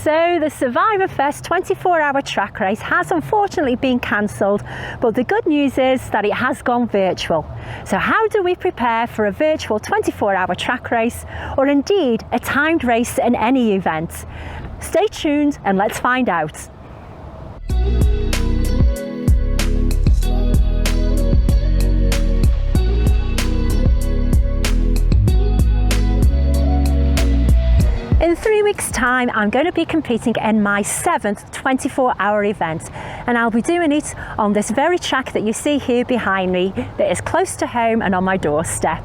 So the SurvivorFest 24-hour track race has unfortunately been cancelled, but the good news is that it has gone virtual. So how do we prepare for a virtual 24-hour track race, or indeed a timed race in any event? Stay tuned and let's find out. In 3 weeks' time, I'm going to be competing in my 7th 24-hour event, and I'll be doing it on this very track that you see here behind me that is close to home and on my doorstep.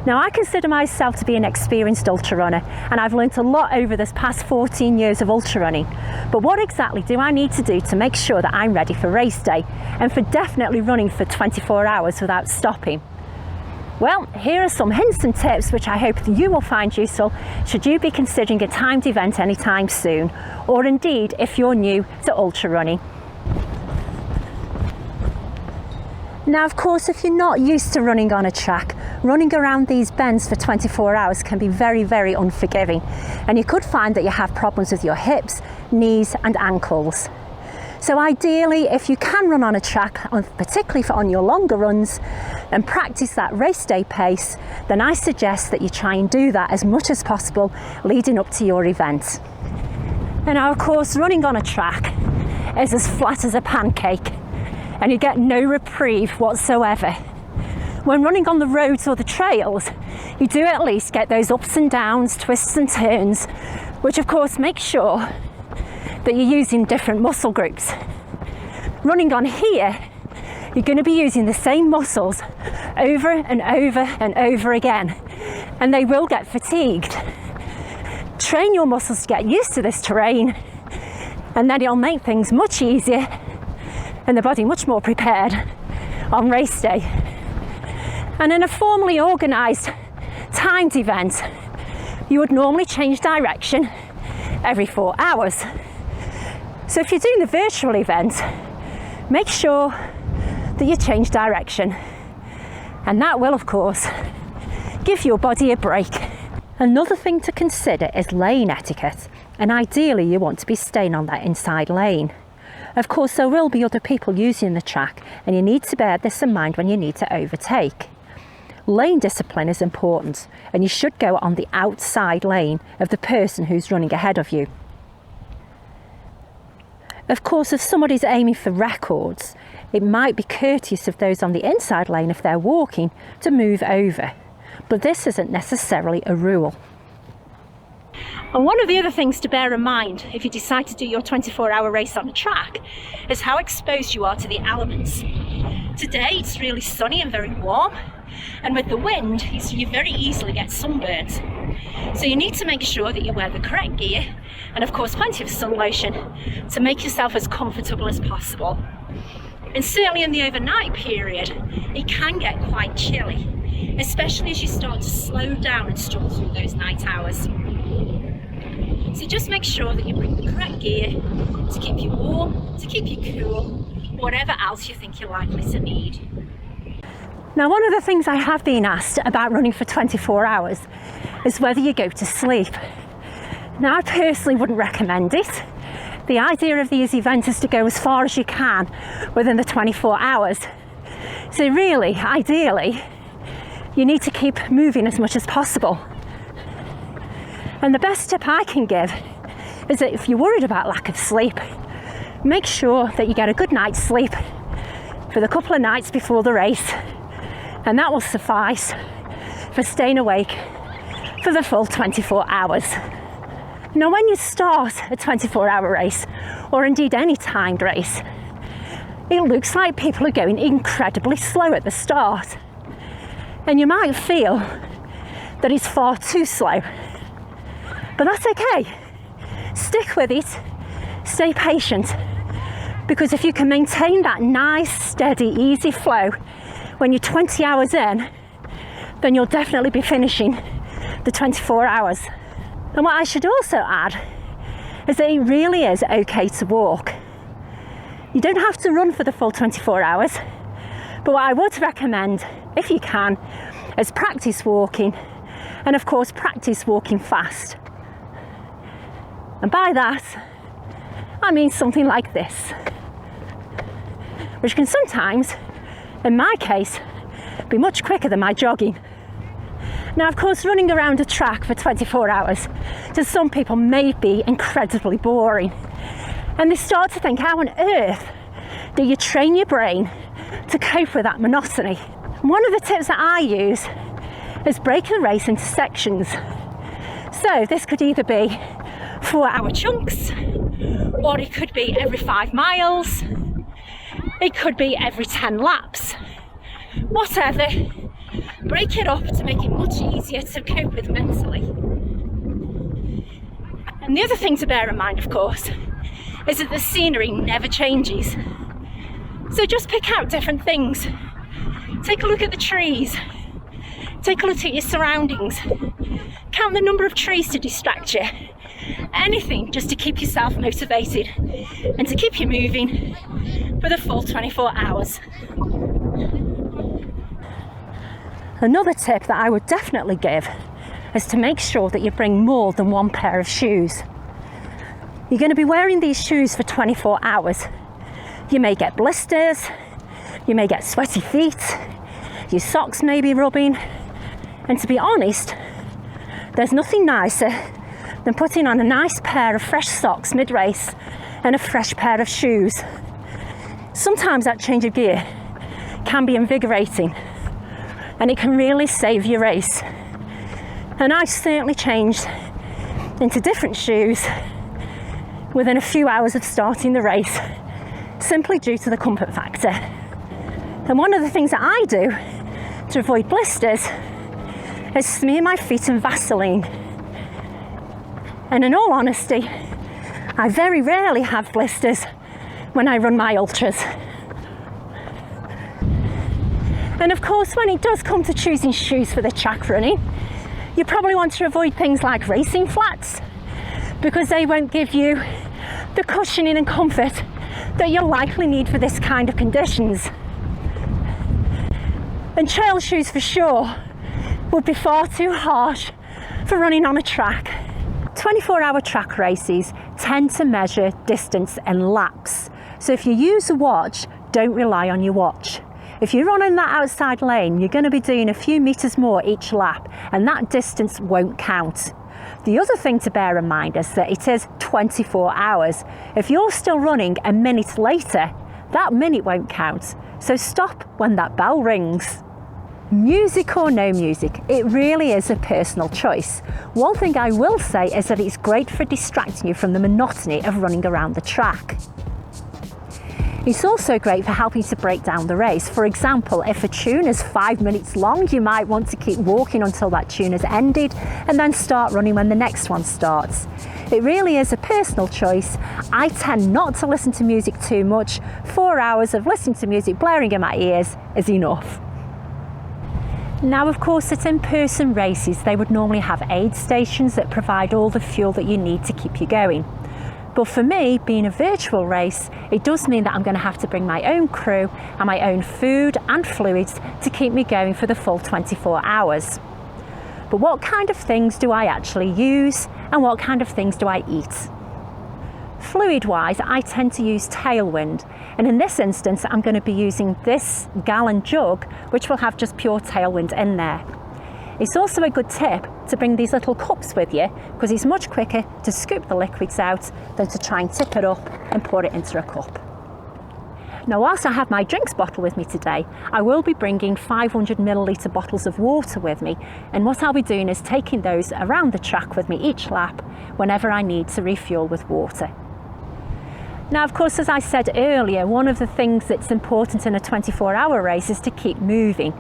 Now, I consider myself to be an experienced ultra runner, and I've learnt a lot over this past 14 years of ultra running. But what exactly do I need to do to make sure that I'm ready for race day and for definitely running for 24 hours without stopping? Well, here are some hints and tips which I hope you will find useful should you be considering a timed event anytime soon, or indeed if you're new to ultra running. Now, of course, if you're not used to running on a track, running around these bends for 24 hours can be very, very unforgiving, and you could find that you have problems with your hips, knees and ankles. So ideally, if you can run on a track, particularly on your longer runs, and practice that race day pace, then I suggest that you try and do that as much as possible leading up to your event. And now, of course, running on a track is as flat as a pancake, and you get no reprieve whatsoever. When running on the roads or the trails, you do at least get those ups and downs, twists and turns, which of course makes sure that you're using different muscle groups. Running on here, you're going to be using the same muscles over and over and over again, and they will get fatigued. Train your muscles to get used to this terrain, and then it'll make things much easier and the body much more prepared on race day. And in a formally organised timed event, you would normally change direction every 4 hours. So if you're doing the virtual event, make sure that you change direction, and that will of course give your body a break. Another thing to consider is lane etiquette, and ideally you want to be staying on that inside lane. Of course, there will be other people using the track, and you need to bear this in mind when you need to overtake. Lane discipline is important, and you should go on the outside lane of the person who's running ahead of you. Of course, if somebody's aiming for records, it might be courteous of those on the inside lane, if they're walking, to move over. But this isn't necessarily a rule. And one of the other things to bear in mind if you decide to do your 24-hour race on a track is how exposed you are to the elements. Today it's really sunny and very warm, and with the wind you very easily get sunburnt. So you need to make sure that you wear the correct gear, and of course plenty of sun lotion to make yourself as comfortable as possible. And certainly in the overnight period, it can get quite chilly, especially as you start to slow down and struggle through those night hours. So just make sure that you bring the correct gear to keep you warm, to keep you cool, whatever else you think you're likely to need. Now, one of the things I have been asked about running for 24 hours is whether you go to sleep. Now, I personally wouldn't recommend it. The idea of these events is to go as far as you can within the 24 hours. So really, ideally, you need to keep moving as much as possible. And the best tip I can give is that if you're worried about lack of sleep, make sure that you get a good night's sleep for the couple of nights before the race, and that will suffice for staying awake for the full 24 hours. Now, when you start a 24-hour race, or indeed any timed race, it looks like people are going incredibly slow at the start, and you might feel that it's far too slow. But that's okay. Stick with it, stay patient, because if you can maintain that nice, steady, easy flow when you're 20 hours in, then you'll definitely be finishing the 24 hours. And what I should also add is that it really is okay to walk. You don't have to run for the full 24 hours, but what I would recommend, if you can, is practice walking, and of course practice walking fast. And by that, I mean something like this, which can sometimes, in my case, be much quicker than my jogging. Now, of course, running around a track for 24 hours to some people may be incredibly boring. And they start to think, how on earth do you train your brain to cope with that monotony? One of the tips that I use is break the race into sections. So this could either be 4-hour chunks, or it could be every 5 miles, it could be every 10 laps, whatever. Break it up to make it much easier to cope with mentally. And the other thing to bear in mind, of course, is that the scenery never changes. So just pick out different things. Take a look at the trees. Take a look at your surroundings. Count the number of trees to distract you. Anything just to keep yourself motivated and to keep you moving for the full 24 hours. Another tip that I would definitely give is to make sure that you bring more than one pair of shoes. You're going to be wearing these shoes for 24 hours. You may get blisters, you may get sweaty feet, your socks may be rubbing, and to be honest, there's nothing nicer than putting on a nice pair of fresh socks mid-race and a fresh pair of shoes. Sometimes that change of gear can be invigorating, and it can really save your race. And I certainly changed into different shoes within a few hours of starting the race, simply due to the comfort factor. And one of the things that I do to avoid blisters is smear my feet in Vaseline. And in all honesty, I very rarely have blisters when I run my ultras. And of course, when it does come to choosing shoes for the track running, you probably want to avoid things like racing flats, because they won't give you the cushioning and comfort that you'll likely need for this kind of conditions. And trail shoes for sure would be far too harsh for running on a track. 24-hour track races tend to measure distance in laps. So if you use a watch, don't rely on your watch. If you're running that outside lane, you're going to be doing a few meters more each lap, and that distance won't count. The other thing to bear in mind is that it is 24 hours. If you're still running a minute later, that minute won't count. So stop when that bell rings. Music or no music, it really is a personal choice. One thing I will say is that it's great for distracting you from the monotony of running around the track. It's also great for helping to break down the race. For example, if a tune is 5 minutes long, you might want to keep walking until that tune has ended and then start running when the next one starts. It really is a personal choice. I tend not to listen to music too much. 4 hours of listening to music blaring in my ears is enough. Now, of course, at in-person races, they would normally have aid stations that provide all the fuel that you need to keep you going. But for me, being a virtual race, it does mean that I'm going to have to bring my own crew and my own food and fluids to keep me going for the full 24 hours. But what kind of things do I actually use, and what kind of things do I eat? Fluid-wise, I tend to use Tailwind, and in this instance, I'm going to be using this gallon jug, which will have just pure Tailwind in there. It's also a good tip to bring these little cups with you, because it's much quicker to scoop the liquids out than to try and tip it up and pour it into a cup. Now, whilst I have my drinks bottle with me today, I will be bringing 500 millilitre bottles of water with me, and what I'll be doing is taking those around the track with me each lap whenever I need to refuel with water. Now, of course, as I said earlier, one of the things that's important in a 24-hour race is to keep moving.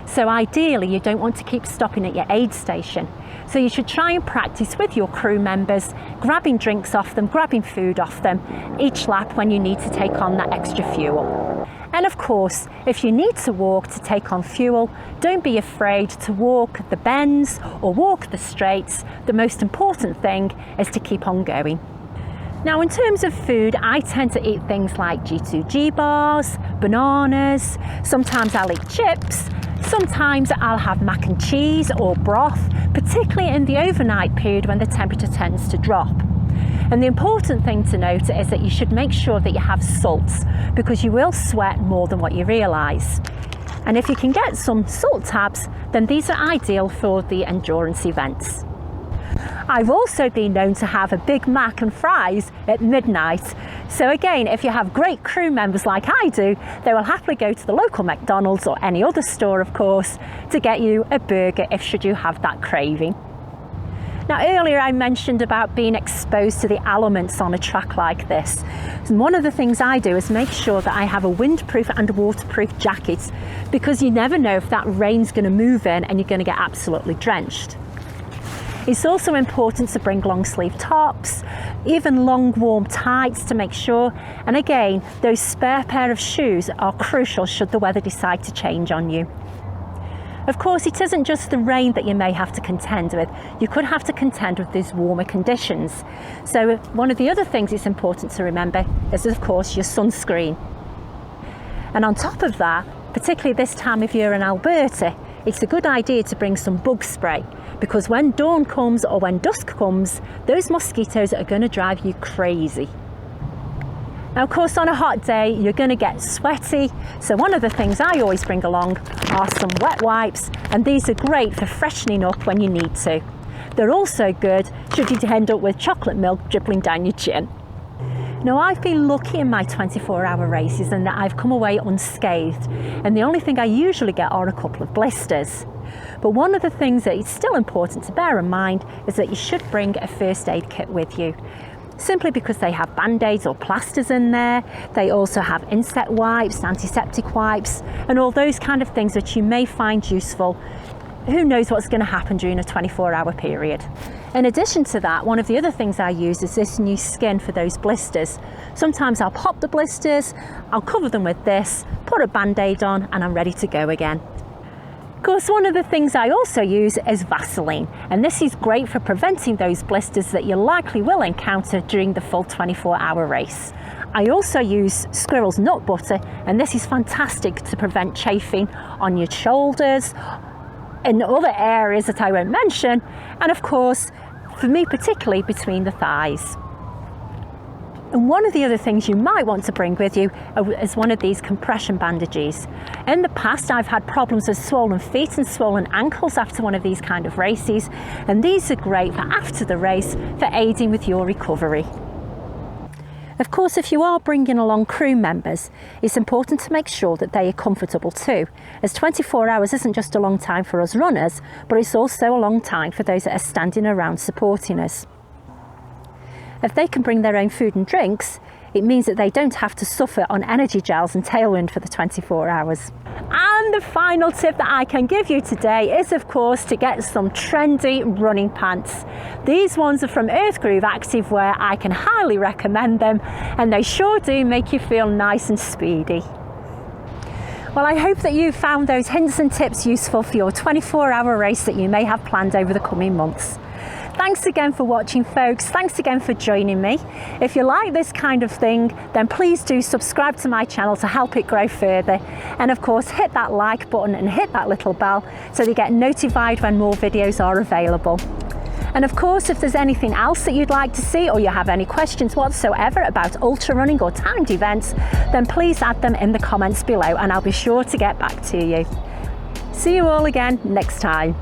So ideally, you don't want to keep stopping at your aid station. So you should try and practice with your crew members, grabbing drinks off them, grabbing food off them each lap when you need to take on that extra fuel. And of course, if you need to walk to take on fuel, don't be afraid to walk the bends or walk the straights. The most important thing is to keep on going. Now, in terms of food, I tend to eat things like G2G bars, bananas, sometimes I'll eat chips, sometimes I'll have mac and cheese or broth, particularly in the overnight period when the temperature tends to drop. And the important thing to note is that you should make sure that you have salts, because you will sweat more than what you realise. And if you can get some salt tabs, then these are ideal for the endurance events. I've also been known to have a Big Mac and fries at midnight. So again, if you have great crew members like I do, they will happily go to the local McDonald's or any other store, of course, to get you a burger if should you have that craving. Now, earlier I mentioned about being exposed to the elements on a track like this. And one of the things I do is make sure that I have a windproof and waterproof jacket, because you never know if that rain's going to move in and you're going to get absolutely drenched. It's also important to bring long sleeve tops, even long warm tights to make sure. And again, those spare pair of shoes are crucial should the weather decide to change on you. Of course, it isn't just the rain that you may have to contend with. You could have to contend with these warmer conditions. So one of the other things it's important to remember is, of course, your sunscreen. And on top of that, particularly this time of year in Alberta, it's a good idea to bring some bug spray, because when dawn comes or when dusk comes, those mosquitoes are going to drive you crazy. Now, of course, on a hot day, you're going to get sweaty. So one of the things I always bring along are some wet wipes, and these are great for freshening up when you need to. They're also good should you end up with chocolate milk dribbling down your chin. Now, I've been lucky in my 24-hour races in that I've come away unscathed, and the only thing I usually get are a couple of blisters. But one of the things that is still important to bear in mind is that you should bring a first aid kit with you, simply because they have band-aids or plasters in there. They also have insect wipes, antiseptic wipes, and all those kind of things that you may find useful. Who knows what's going to happen during a 24-hour period. In addition to that, one of the other things I use is this new skin for those blisters. Sometimes I'll pop the blisters, I'll cover them with this, put a band-aid on, and I'm ready to go again. Of course, one of the things I also use is Vaseline, and this is great for preventing those blisters that you likely will encounter during the full 24-hour race. I also use Squirrel's nut butter, and this is fantastic to prevent chafing on your shoulders, in other areas that I won't mention, and of course, for me particularly, between the thighs. And one of the other things you might want to bring with you is one of these compression bandages. In the past, I've had problems with swollen feet and swollen ankles after one of these kind of races, and these are great for after the race for aiding with your recovery. Of course, if you are bringing along crew members, it's important to make sure that they are comfortable too, as 24 hours isn't just a long time for us runners, but it's also a long time for those that are standing around supporting us. If they can bring their own food and drinks, it means that they don't have to suffer on energy gels and tailwind for the 24 hours. And the final tip that I can give you today is, of course, to get some trendy running pants. These ones are from Earthgroove Activewear. I can highly recommend them, and they sure do make you feel nice and speedy. Well, I hope that you found those hints and tips useful for your 24-hour race that you may have planned over the coming months. Thanks again for watching, folks. Thanks again for joining me. If you like this kind of thing, then please do subscribe to my channel to help it grow further. And of course, hit that like button and hit that little bell so that you get notified when more videos are available. And of course, if there's anything else that you'd like to see, or you have any questions whatsoever about ultra running or timed events, then please add them in the comments below and I'll be sure to get back to you. See you all again next time.